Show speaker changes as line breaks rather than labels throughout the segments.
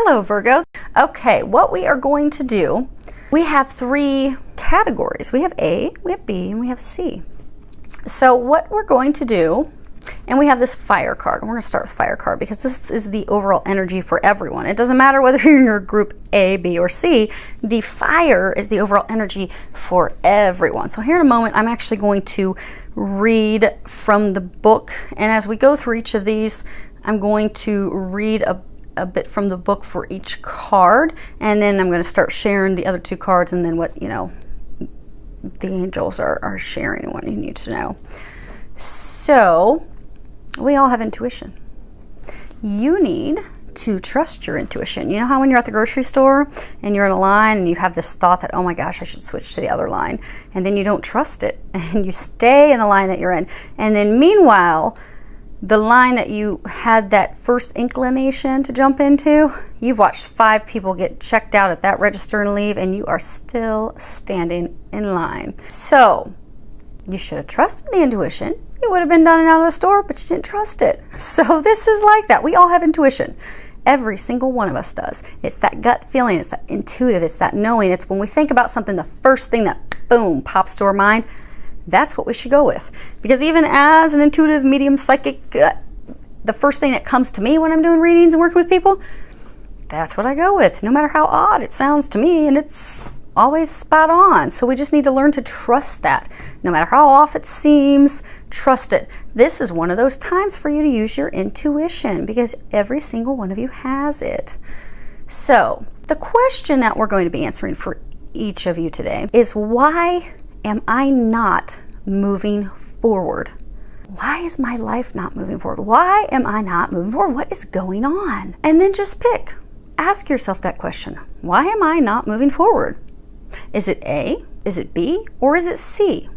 Hello, Virgo. Okay, what we are going to do, we have 3 categories. We have A, we have B, and we have C. So what we're going to do, and we have this fire card. We're going to start with fire card because this is the overall energy for everyone. It doesn't matter whether you're in your group A, B, or C. The fire is the overall energy for everyone. So here in a moment, I'm actually going to read from the book. And as we go through each of these, I'm going to read a bit from the book for each card. And then I'm going to start sharing the other 2 cards and then what, you know, the angels are sharing and what you need to know. So we all have intuition. You need to trust your intuition. You know how when you're at the grocery store and you're in a line and you have this thought that, oh my gosh, I should switch to the other line. And then you don't trust it and you stay in the line that you're in. And then meanwhile, the line that you had that first inclination to jump into, you've watched 5 people get checked out at that register and leave, and you are still standing in line. So you should have trusted the intuition. You would have been done and out of the store, but you didn't trust it. So this is like that. We all have intuition. Every single one of us does. It's that gut feeling. It's that intuitive. It's that knowing. It's when we think about something, the first thing that, boom, pops to our mind, that's what we should go with. Because even as an intuitive, medium, psychic, the first thing that comes to me when I'm doing readings and working with people, that's what I go with. No matter how odd it sounds to me, and it's always spot on. So we just need to learn to trust that. No matter how off it seems, trust it. This is one of those times for you to use your intuition because every single one of you has it. So the question that we're going to be answering for each of you today is, why am I not moving forward? Why is my life not moving forward? Why am I not moving forward? What is going on? And then just pick. Ask yourself that question. Why am I not moving forward? Is it A? Is it B? Or is it C?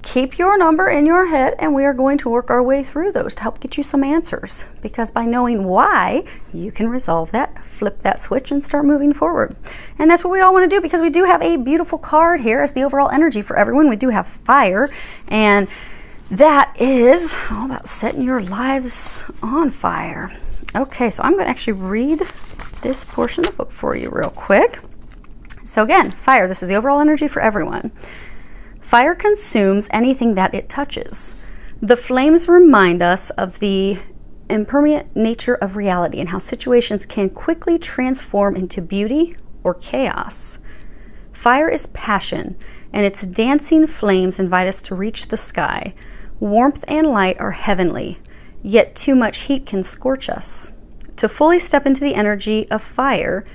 Keep your number in your head and we are going to work our way through those to help get you some answers. Because by knowing why, you can resolve that, flip that switch and start moving forward. And that's what we all want to do because we do have a beautiful card here as the overall energy for everyone. We do have fire, and that is all about setting your lives on fire. Okay, so I'm going to actually read this portion of the book for you real quick. So again, fire, this is the overall energy for everyone. Fire consumes anything that it touches. The flames remind us of the impermanent nature of reality and how situations can quickly transform into beauty or chaos. Fire is passion, and its dancing flames invite us to reach the sky. Warmth and light are heavenly, yet too much heat can scorch us. To fully step into the energy of fire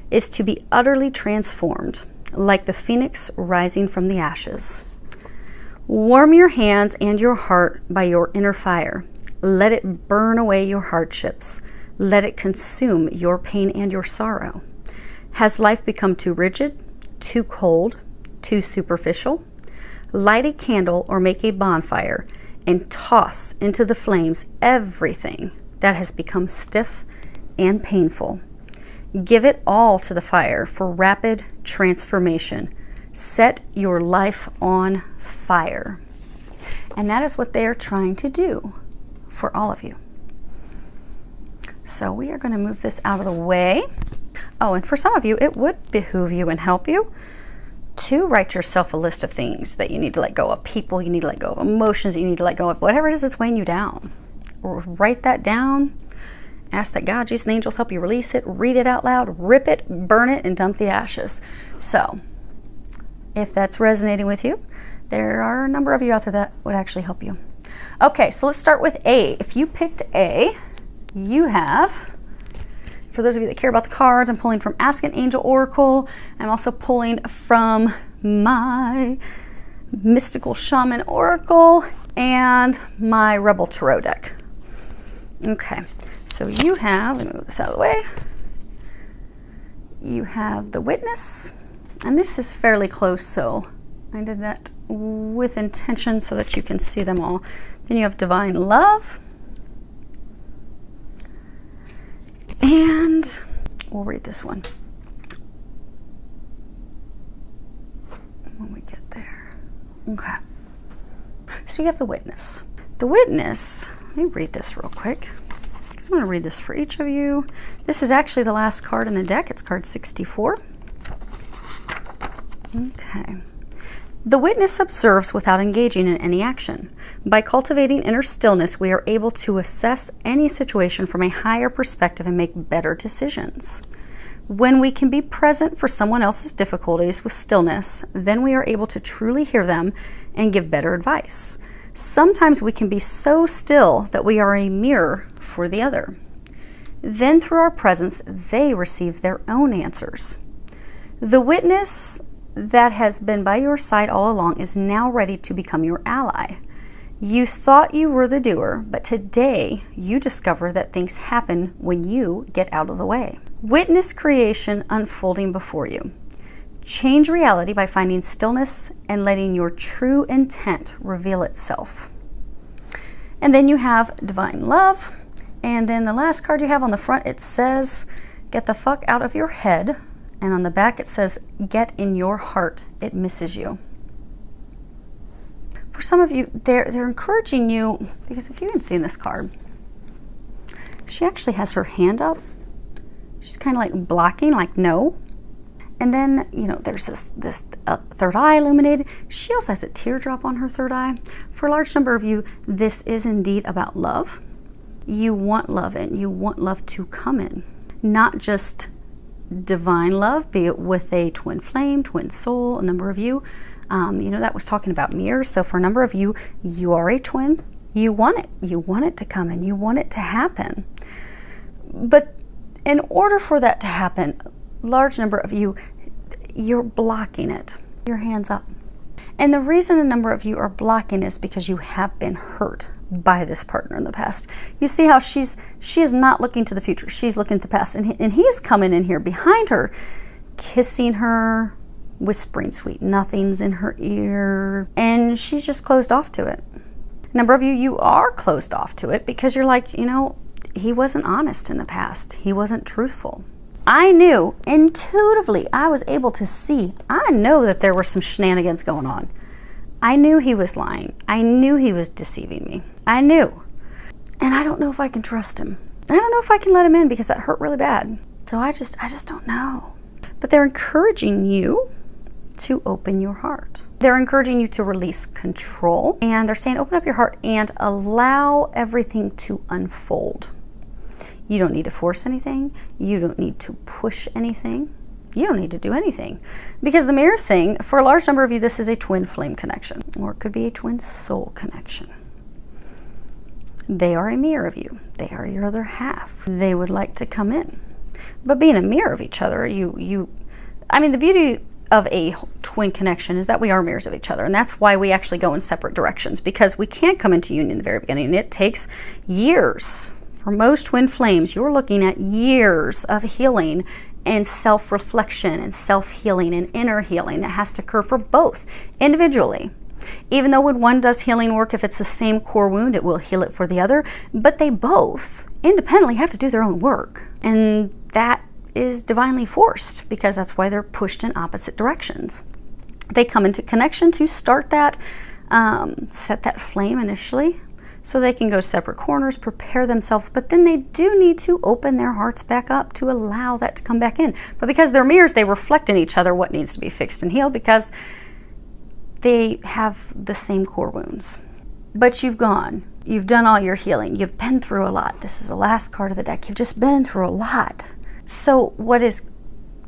is to be utterly transformed, like the phoenix rising from the ashes. Warm your hands and your heart by your inner fire. Let it burn away your hardships. Let it consume your pain and your sorrow. Has life become too rigid, too cold, too superficial? Light a candle or make a bonfire and toss into the flames everything that has become stiff and painful. Give it all to the fire for rapid transformation. Set your life on fire. And that is what they are trying to do for all of you. So we are going to move this out of the way. Oh, and for some of you, it would behoove you and help you to write yourself a list of things that you need to let go of, people you need to let go of, emotions you need to let go of, whatever it is that's weighing you down. Or write that down. Ask that God, Jesus, and angels help you release it, read it out loud, rip it, burn it, and dump the ashes. So, if that's resonating with you, there are a number of you out there that would actually help you. Okay, so let's start with A. If you picked A, you have, for those of you that care about the cards, I'm pulling from Ask an Angel Oracle. I'm also pulling from my Mystical Shaman Oracle and my Rebel Tarot deck. Okay. So you have, let me move this out of the way, you have the Witness, and this is fairly close, so I did that with intention so that you can see them all. Then you have Divine Love, and we'll read this one when we get there. Okay, so you have the Witness. The Witness, let me read this real quick. I'm going to read this for each of you. This is actually the last card in the deck. It's card 64. Okay. The witness observes without engaging in any action. By cultivating inner stillness, we are able to assess any situation from a higher perspective and make better decisions. When we can be present for someone else's difficulties with stillness, then we are able to truly hear them and give better advice. Sometimes we can be so still that we are a mirror for the other. Then through our presence, they receive their own answers. The witness that has been by your side all along is now ready to become your ally. You thought you were the doer, but today you discover that things happen when you get out of the way. Witness creation unfolding before you. Change reality by finding stillness and letting your true intent reveal itself. And then you have divine love. And then the last card you have on the front, it says, get the fuck out of your head. And on the back it says, get in your heart, it misses you. For some of you, they're encouraging you, because if you haven't seen this card, she actually has her hand up. She's kind of like blocking, like no. And then, you know, there's this third eye illuminated. She also has a teardrop on her third eye. For a large number of you, this is indeed about love. You want love in. You want love to come in. Not just divine love, be it with a twin flame, twin soul. A number of you, you know, that was talking about mirrors. So for a number of you, you are a twin. You want it. You want it to come in. You want it to happen. But in order for that to happen, large number of you, you're blocking it. Your hands up. And the reason a number of you are blocking is because you have been hurt by this partner in the past. You see how she is not looking to the future. She's looking at the past. And he is coming in here behind her, kissing her, whispering sweet nothings in her ear. And she's just closed off to it. A number of you, you are closed off to it because you're like, you know, he wasn't honest in the past. He wasn't truthful. I knew intuitively, I was able to see, I know that there were some shenanigans going on. I knew he was lying. I knew he was deceiving me. I knew. And I don't know if I can trust him. I don't know if I can let him in because that hurt really bad. So I just don't know. But they're encouraging you to open your heart. They're encouraging you to release control. And they're saying open up your heart and allow everything to unfold. You don't need to force anything. You don't need to push anything. You don't need to do anything. Because the mirror thing, for a large number of you, this is a twin flame connection. Or it could be a twin soul connection. They are a mirror of you. They are your other half. They would like to come in. But being a mirror of each other, I mean, the beauty of a twin connection is that we are mirrors of each other. And that's why we actually go in separate directions. Because we can't come into union in the very beginning. It takes years. For most twin flames, you're looking at years of healing and self-reflection and self-healing and inner healing that has to occur for both individually. Even though when one does healing work, if it's the same core wound, it will heal it for the other. But they both independently have to do their own work. And that is divinely forced because that's why they're pushed in opposite directions. They come into connection to start that, set that flame initially, so they can go separate corners, prepare themselves, but then they do need to open their hearts back up to allow that to come back in. But because they're mirrors, they reflect in each other what needs to be fixed and healed because they have the same core wounds. But you've done all your healing. You've been through a lot. This is the last card of the deck. You've just been through a lot. So what is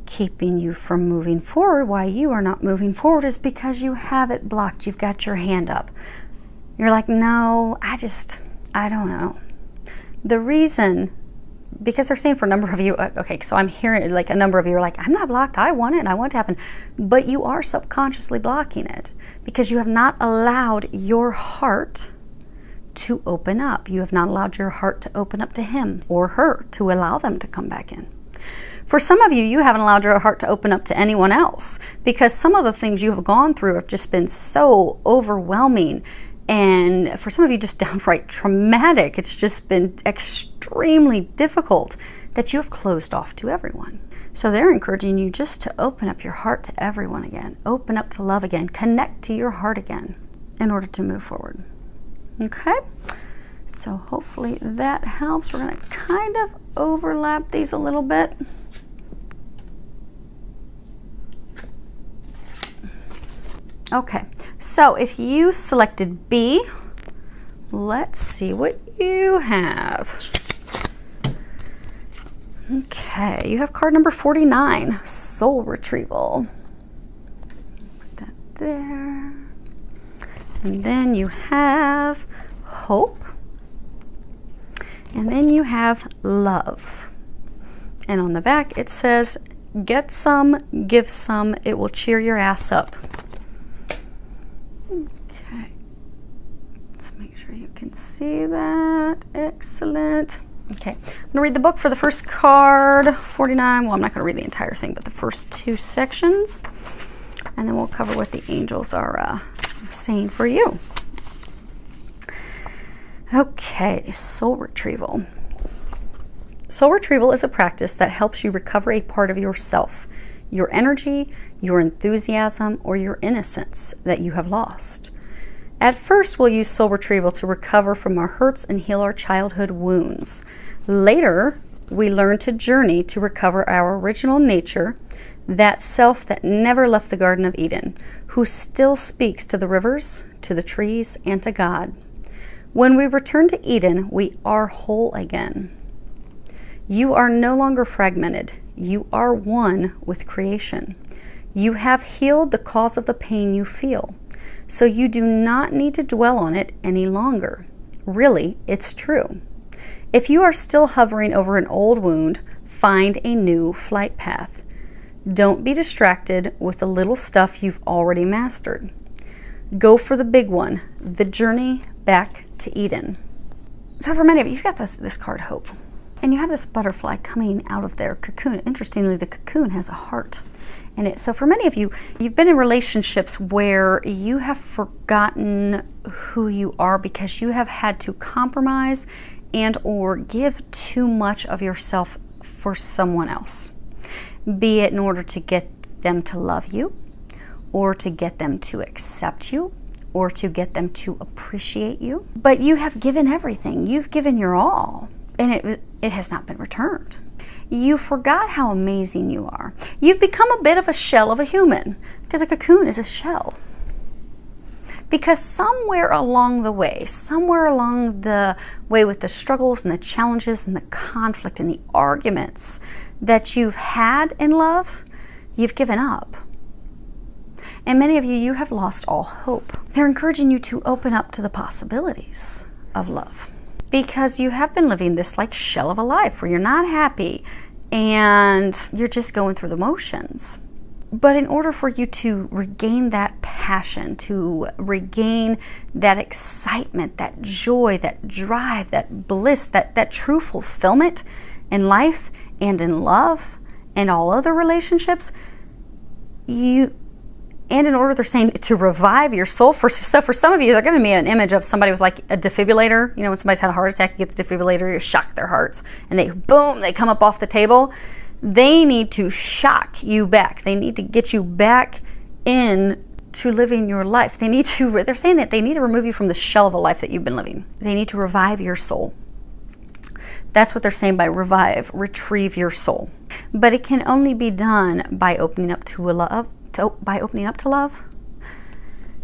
keeping you from moving forward, why you are not moving forward, is because you have it blocked. You've got your hand up. You're like, no, I don't know. The reason, because they're saying for a number of you, okay, so I'm hearing like a number of you are like, I'm not blocked, I want it and I want it to happen. But you are subconsciously blocking it because you have not allowed your heart to open up. You have not allowed your heart to open up to him or her to allow them to come back in. For some of you, you haven't allowed your heart to open up to anyone else because some of the things you have gone through have just been so overwhelming. And for some of you, just downright traumatic. It's just been extremely difficult that you have closed off to everyone. So they're encouraging you just to open up your heart to everyone again. Open up to love again. Connect to your heart again in order to move forward. Okay? So hopefully that helps. We're going to kind of overlap these a little bit. Okay, so if you selected B, let's see what you have. Okay, you have card number 49, Soul Retrieval. Put that there. And then you have Hope. And then you have Love. And on the back it says, get some, give some, it will cheer your ass up. Okay, let's make sure you can see that. Excellent. Okay, I'm going to read the book for the first card, 49. Well, I'm not going to read the entire thing, but the first 2 sections. And then we'll cover what the angels are saying for you. Okay, Soul Retrieval. Soul Retrieval is a practice that helps you recover a part of yourself, your energy, your enthusiasm, or your innocence that you have lost. At first, we'll use Soul Retrieval to recover from our hurts and heal our childhood wounds. Later, we learn to journey to recover our original nature, that self that never left the Garden of Eden, who still speaks to the rivers, to the trees, and to God. When we return to Eden, we are whole again. You are no longer fragmented. You are one with creation. You have healed the cause of the pain you feel, so you do not need to dwell on it any longer. Really, it's true. If you are still hovering over an old wound, find a new flight path. Don't be distracted with the little stuff you've already mastered. Go for the big one, the journey back to Eden. So for many of you, you've got this card, Hope. And you have this butterfly coming out of their cocoon. Interestingly, the cocoon has a heart in it. So for many of you, you've been in relationships where you have forgotten who you are because you have had to compromise and or give too much of yourself for someone else. Be it in order to get them to love you, or to get them to accept you, or to get them to appreciate you. But you have given everything. You've given your all, and it has not been returned. You forgot how amazing you are. You've become a bit of a shell of a human, because a cocoon is a shell. Because somewhere along the way with the struggles and the challenges and the conflict and the arguments that you've had in love, you've given up. And many of you, you have lost all hope. They're encouraging you to open up to the possibilities of love, because you have been living this like shell of a life where you're not happy and you're just going through the motions. But in order for you to regain that passion, to regain that excitement, that joy, that drive, that bliss, that true fulfillment in life and in love and all other relationships, and in order, they're saying, to revive your soul. So for some of you, they're giving me an image of somebody with like a defibrillator. You know, when somebody's had a heart attack, you get the defibrillator, you shock their hearts, and they come up off the table. They need to shock you back. They need to get you back in to living your life. They're saying that they need to remove you from the shell of a life that you've been living. They need to revive your soul. That's what they're saying by retrieve your soul. But it can only be done by opening up to love. By opening up to love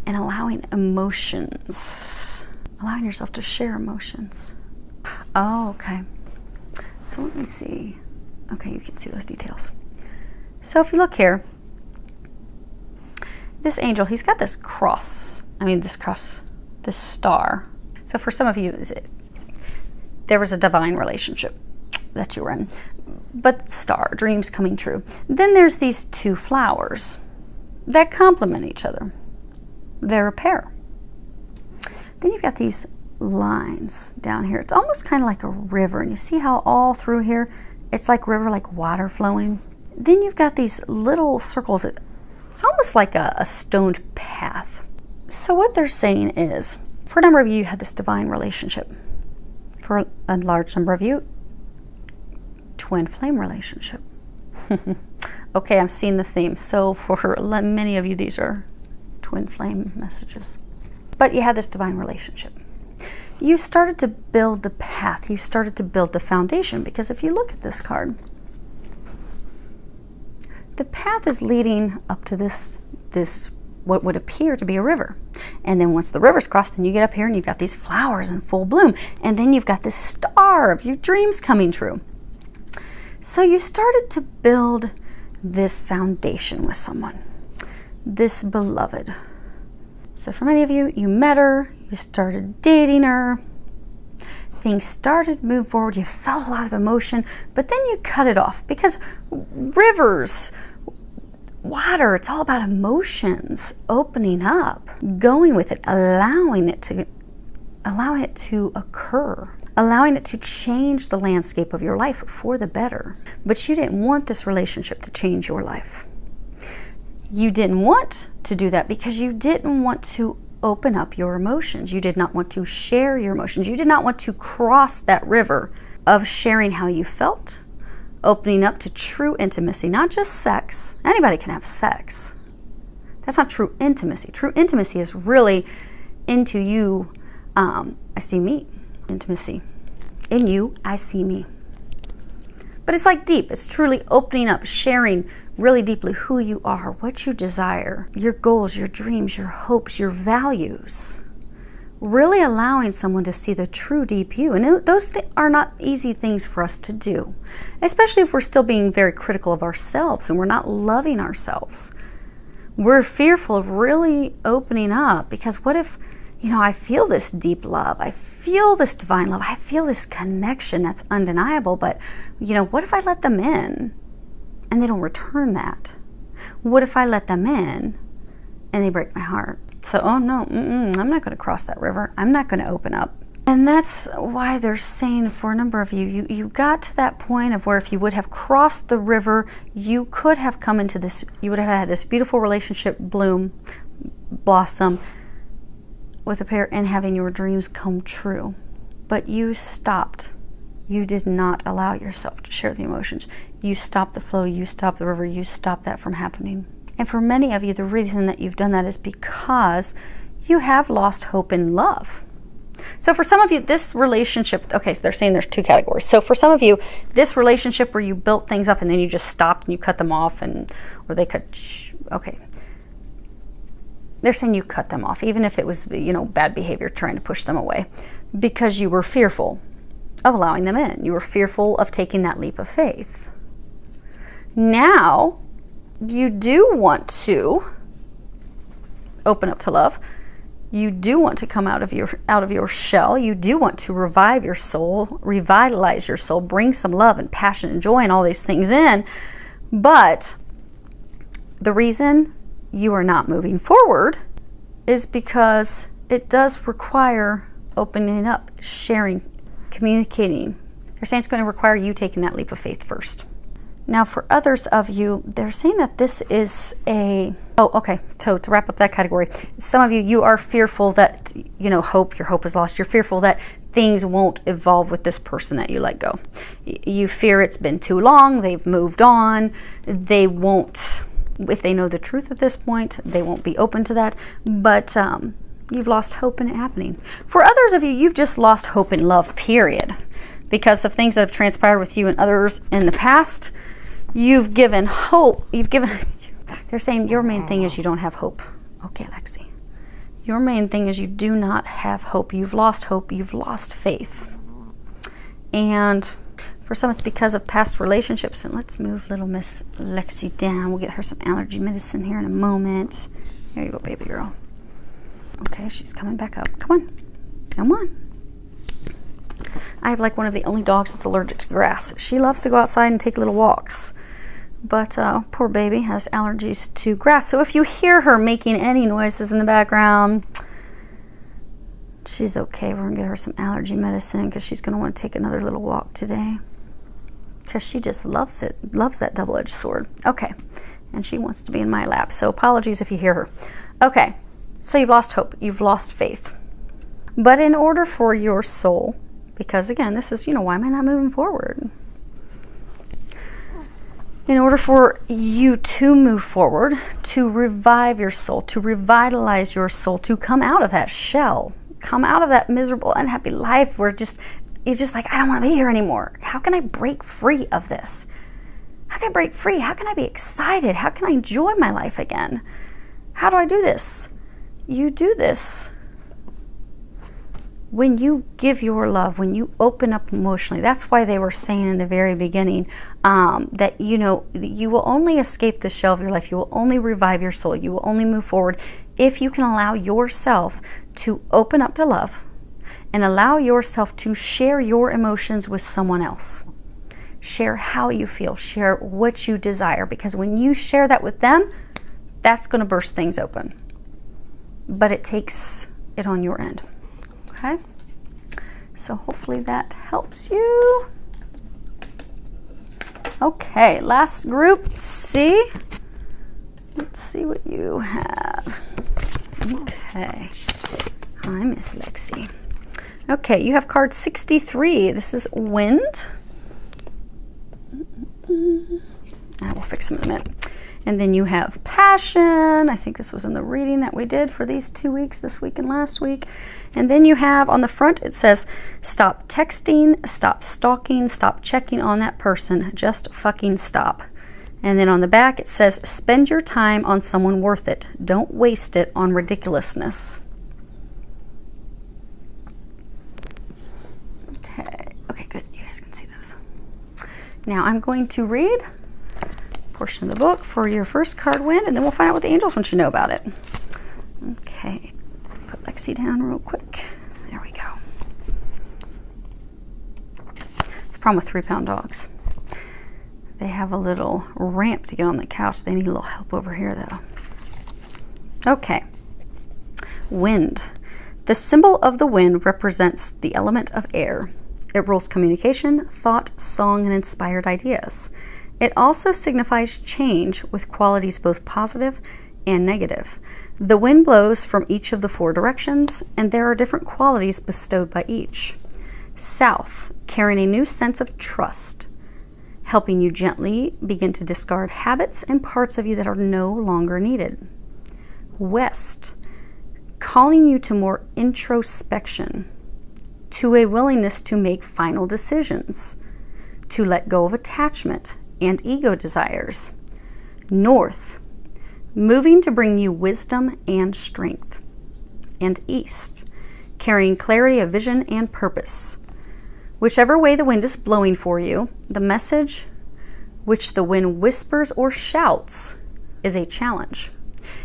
and allowing emotions, allowing yourself to share emotions. Oh, okay. So let me see. Okay, you can see those details. So if you look here, this angel, he's got this this star. So for some of you, there was a divine relationship that you were in, but star, dreams coming true. Then there's these 2 flowers that complement each other. They're a pair. Then you've got these lines down here. It's almost kind of like a river, and you see how all through here it's like river, like water flowing. Then you've got these little circles. It's almost like a stoned path. So what they're saying is, for a number of you, you had this divine relationship. For a large number of you, twin flame relationship. Okay, I'm seeing the theme. So for many of you, these are twin flame messages. But you had this divine relationship. you started to build the path. You started to build the foundation, because if you look at this card, the path is leading up to this what would appear to be a river. And then once the river's crossed, then you get up here and you've got these flowers in full bloom. And then you've got this star of your dreams coming true. So you started to build this foundation with someone, this beloved. So for many of you, you met her, you started dating her, things started to move forward, you felt a lot of emotion, but then you cut it off, because rivers, water, it's all about emotions, opening up, going with it, allowing it to occur, allowing it to change the landscape of your life for the better. But you didn't want this relationship to change your life. You didn't want to do that because you didn't want to open up your emotions. You did not want to share your emotions. You did not want to cross that river of sharing how you felt, opening up to true intimacy, not just sex. Anybody can have sex. That's not true intimacy. True intimacy is really into you, I see me. Intimacy. In you, I see me. But it's like deep. It's truly opening up, sharing really deeply who you are, what you desire, your goals, your dreams, your hopes, your values. Really allowing someone to see the true deep you. And those are not easy things for us to do, especially if we're still being very critical of ourselves and we're not loving ourselves. We're fearful of really opening up, because what if, I feel this deep love, I feel this divine love, I feel this connection that's undeniable, but what if I let them in and they don't return that? What if I let them in and they break my heart? So, oh no, I'm not going to cross that river. I'm not going to open up. And that's why they're saying, for a number of you, you got to that point of where if you would have crossed the river, you could have come into this, you would have had this beautiful relationship blossom with a pair and having your dreams come true. But you stopped. You did not allow yourself to share the emotions. You stopped the flow, you stopped the river, you stopped that from happening. And for many of you, the reason that you've done that is because you have lost hope in love. So for some of you, this relationship, okay, so they're saying there's two categories. So for some of you, this relationship where you built things up and then you just stopped and you cut them off, or they cut, okay. They're saying you cut them off, even if it was, bad behavior, trying to push them away, because you were fearful of allowing them in. You were fearful of taking that leap of faith. Now, you do want to open up to love. You do want to come out of your shell. You do want to revive your soul, revitalize your soul, bring some love and passion and joy and all these things in. But the reason you are not moving forward is because it does require opening up, sharing, communicating. They're saying it's going to require you taking that leap of faith first. Now, for others of you, they're saying that this is a... Oh, okay. So to wrap up that category, some of you, you are fearful that, your hope is lost. You're fearful that things won't evolve with this person that you let go. You fear it's been too long. They've moved on. They won't, if they know the truth at this point, they won't be open to that. But you've lost hope in it happening. For others of you, you've just lost hope in love, period. Because of things that have transpired with you and others in the past. You've given hope. They're saying your main thing is you don't have hope. Okay, Lexi. Your main thing is you do not have hope. You've lost hope. You've lost faith. And for some, it's because of past relationships. And let's move little Miss Lexi down. We'll get her some allergy medicine here in a moment. Here you go, baby girl. Okay, she's coming back up. Come on. Come on. I have like one of the only dogs that's allergic to grass. She loves to go outside and take little walks. But poor baby has allergies to grass. So if you hear her making any noises in the background, she's okay. We're going to get her some allergy medicine because she's going to want to take another little walk today. Because she just loves it. Loves that double-edged sword. Okay. And she wants to be in my lap. So apologies if you hear her. Okay. So you've lost hope. You've lost faith. But in order for your soul... Because again, this is, why am I not moving forward? In order for you to move forward, to revive your soul, to revitalize your soul, to come out of that shell, come out of that miserable, unhappy life where you're just like, I don't want to be here anymore. How can I break free of this? How can I break free? How can I be excited? How can I enjoy my life again? How do I do this? You do this when you give your love, when you open up emotionally. That's why they were saying in the very beginning that, you know, you will only escape the shell of your life. You will only revive your soul. You will only move forward if you can allow yourself to open up to love and allow yourself to share your emotions with someone else. Share how you feel, share what you desire, because when you share that with them, that's going to burst things open. But it takes it on your end. Okay? So hopefully that helps you. Okay, last group, C. Let's see what you have. Okay. Hi, Miss Lexi. Okay, you have card 63. This is wind. I will fix them in a minute. And then you have passion. I think this was in the reading that we did for these 2 weeks, this week and last week. And then you have on the front, it says, stop texting, stop stalking, stop checking on that person. Just fucking stop. And then on the back, it says, spend your time on someone worth it. Don't waste it on ridiculousness. Okay, good. You guys can see those. Now I'm going to read a portion of the book for your first card wind, and then we'll find out what the angels want you to know about it. Okay, put Lexi down real quick. There we go. It's a problem with 3-pound dogs. They have a little ramp to get on the couch. They need a little help over here, though. Okay. Wind. The symbol of the wind represents the element of air. It rules communication, thought, song, and inspired ideas. It also signifies change with qualities both positive and negative. The wind blows from each of the 4 directions, and there are different qualities bestowed by each. South, carrying a new sense of trust, helping you gently begin to discard habits and parts of you that are no longer needed. West, calling you to more introspection, to a willingness to make final decisions, to let go of attachment and ego desires. North, moving to bring you wisdom and strength. And east, carrying clarity of vision and purpose. Whichever way the wind is blowing for you, the message which the wind whispers or shouts is a challenge.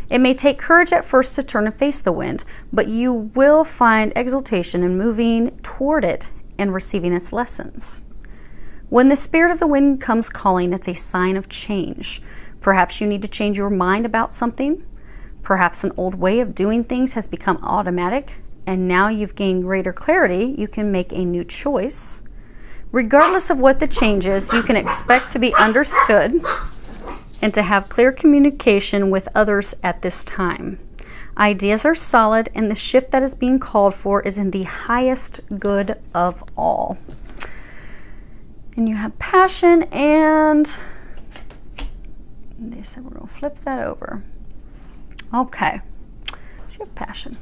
It may take courage at first to turn and face the wind, but you will find exultation in moving toward it and receiving its lessons. When the spirit of the wind comes calling, it's a sign of change. Perhaps you need to change your mind about something. Perhaps an old way of doing things has become automatic, and now you've gained greater clarity, you can make a new choice. Regardless of what the change is, you can expect to be understood and to have clear communication with others at this time. Ideas are solid, and the shift that is being called for is in the highest good of all. And you have passion, and they said we're going to flip that over. Okay, so you have passion.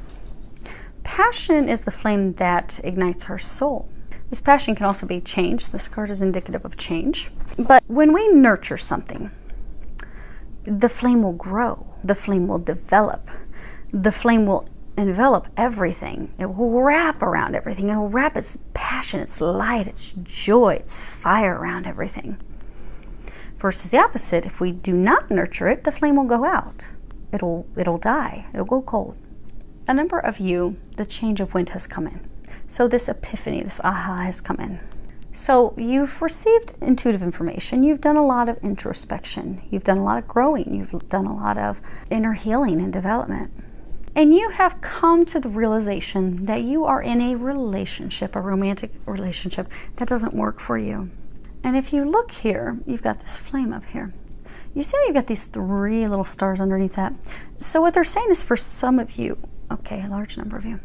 Passion is the flame that ignites our soul. This passion can also be change. This card is indicative of change. But when we nurture something, the flame will grow. The flame will develop. The flame will envelop everything. It will wrap around everything. It will wrap its passion, its light, its joy, its fire around everything. Versus the opposite, if we do not nurture it, the flame will go out. It'll die. It'll go cold. A number of you, the change of wind has come in. So this epiphany, this aha has come in. So you've received intuitive information. You've done a lot of introspection. You've done a lot of growing. You've done a lot of inner healing and development. And you have come to the realization that you are in a relationship, a romantic relationship, that doesn't work for you. And if you look here, you've got this flame up here. You see how you've got these 3 little stars underneath that? So what they're saying is for some of you, okay, a large number of you,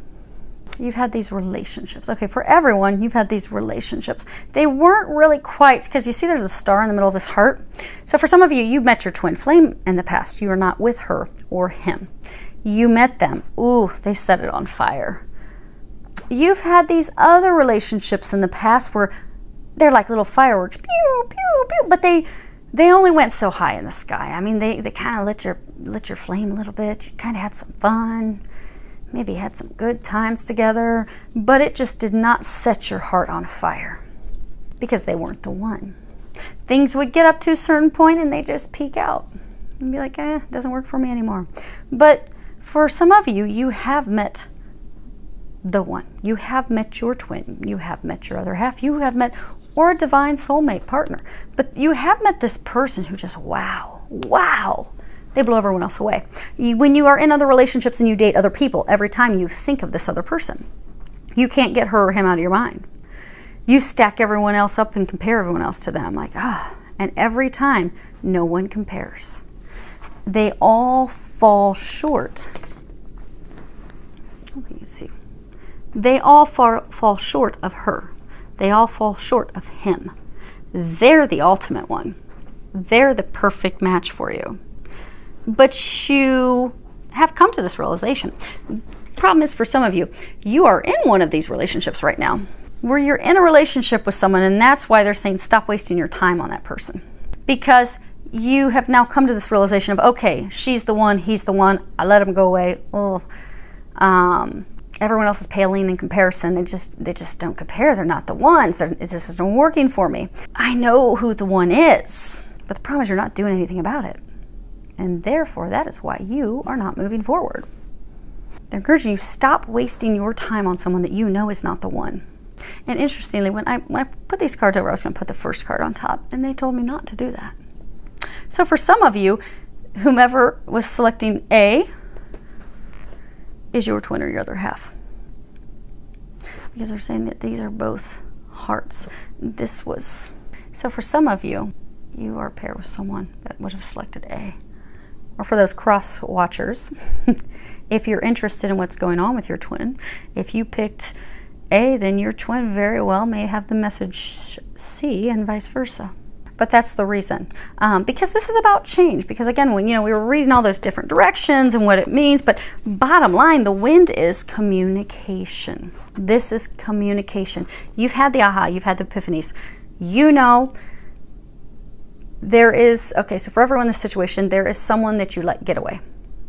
you've had these relationships. Okay, for everyone, you've had these relationships. They weren't really quite, because you see there's a star in the middle of this heart. So for some of you, you met your twin flame in the past. You are not with her or him. You met them. Ooh, they set it on fire. You've had these other relationships in the past where they're like little fireworks, pew, pew, pew, but they only went so high in the sky. I mean, they kind of lit your flame a little bit. You kind of had some fun, maybe had some good times together, but it just did not set your heart on fire because they weren't the one. Things would get up to a certain point and they just peak out and be like, it doesn't work for me anymore. But for some of you, you have met the one. You have met your twin. You have met your other half. You have met, or a divine soulmate partner. But you have met this person who just, wow, they blow everyone else away. When you are in other relationships and you date other people, every time you think of this other person, you can't get her or him out of your mind. You stack everyone else up and compare everyone else to them. Like, and every time, no one compares. They all fall short. What can you see? They all fall short of her. They all fall short of him. They're the ultimate one. They're the perfect match for you. But you have come to this realization. Problem is, for some of you, you are in one of these relationships right now where you're in a relationship with someone, and that's why they're saying stop wasting your time on that person. Because you have now come to this realization of, okay, she's the one, he's the one, I let him go away. Everyone else is paling in comparison. They just don't compare. They're not the ones. This isn't working for me. I know who the one is, but the problem is you're not doing anything about it. And therefore, that is why you are not moving forward. They're encouraging you, stop wasting your time on someone that you know is not the one. And interestingly, when I put these cards over, I was going to put the first card on top, and they told me not to do that. So for some of you, whomever was selecting A is your twin or your other half. Because they're saying that these are both hearts. So for some of you, you are paired with someone that would have selected A. Or for those cross watchers, if you're interested in what's going on with your twin, if you picked A, then your twin very well may have the message C and vice versa. But that's the reason. Because this is about change. Because again, when we were reading all those different directions and what it means, but bottom line, the wind is communication. This is communication. You've had the aha, you've had the epiphanies. There is, okay, so for everyone in this situation, there is someone that you let get away.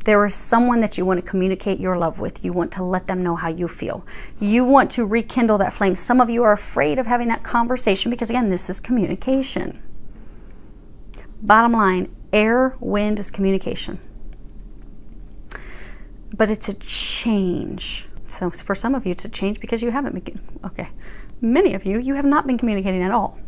There is someone that you want to communicate your love with. You want to let them know how you feel. You want to rekindle that flame. Some of you are afraid of having that conversation because, again, this is communication. Bottom line, air, wind is communication. But it's a change. So for some of you, it's a change because you haven't been, okay. Many of you have not been communicating at all.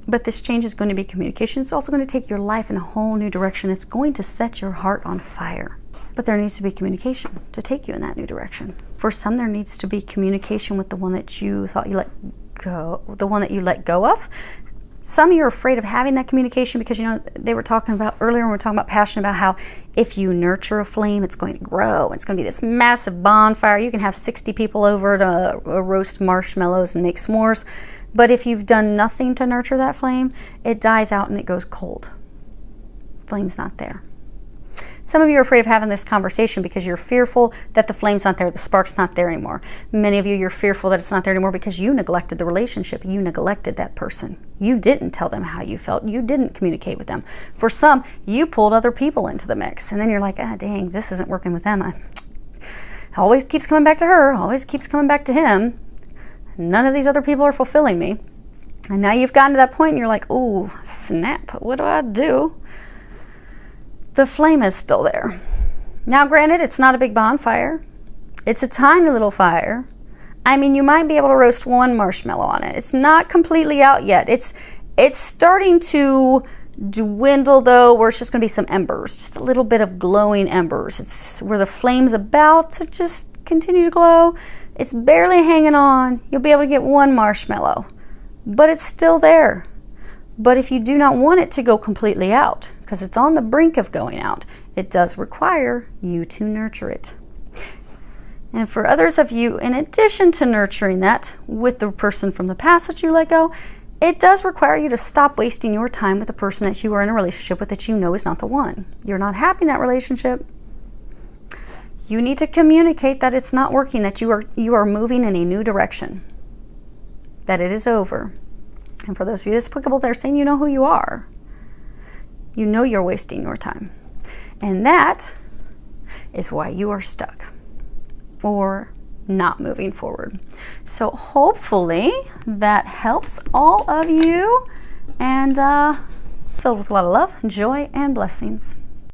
But this change is going to be communication. It's also going to take your life in a whole new direction. It's going to set your heart on fire. But there needs to be communication to take you in that new direction. For some, there needs to be communication with the one that you thought you let go, the one that you let go of. Some of you are afraid of having that communication because, they were talking about earlier when we were talking about passion, about how if you nurture a flame, it's going to grow. It's going to be this massive bonfire. You can have 60 people over to roast marshmallows and make s'mores. But if you've done nothing to nurture that flame, it dies out and it goes cold. Flame's not there. Some of you are afraid of having this conversation because you're fearful that the flame's not there, the spark's not there anymore. Many of you, you're fearful that it's not there anymore because you neglected the relationship. You neglected that person. You didn't tell them how you felt. You didn't communicate with them. For some, you pulled other people into the mix. And then you're like, dang, this isn't working with them. It always keeps coming back to her, always keeps coming back to him. None of these other people are fulfilling me. And now you've gotten to that point and you're like, ooh, snap, what do I do? The flame is still there. Now, granted, it's not a big bonfire. It's a tiny little fire. I mean, you might be able to roast one marshmallow on it. It's not completely out yet. It's starting to dwindle, though, where it's just going to be some embers, just a little bit of glowing embers. It's where the flame's about to just continue to glow. It's barely hanging on. You'll be able to get one marshmallow, but it's still there. But if you do not want it to go completely out, because it's on the brink of going out, it does require you to nurture it. And for others of you, in addition to nurturing that with the person from the past that you let go, it does require you to stop wasting your time with the person that you are in a relationship with that you know is not the one. You're not happy in that relationship. You need to communicate that it's not working, that you are moving in a new direction, that it is over. And for those of you that's applicable, they're saying you know who you are. You know you're wasting your time. And that is why you are stuck or not moving forward. So hopefully that helps all of you, and filled with a lot of love, joy, and blessings.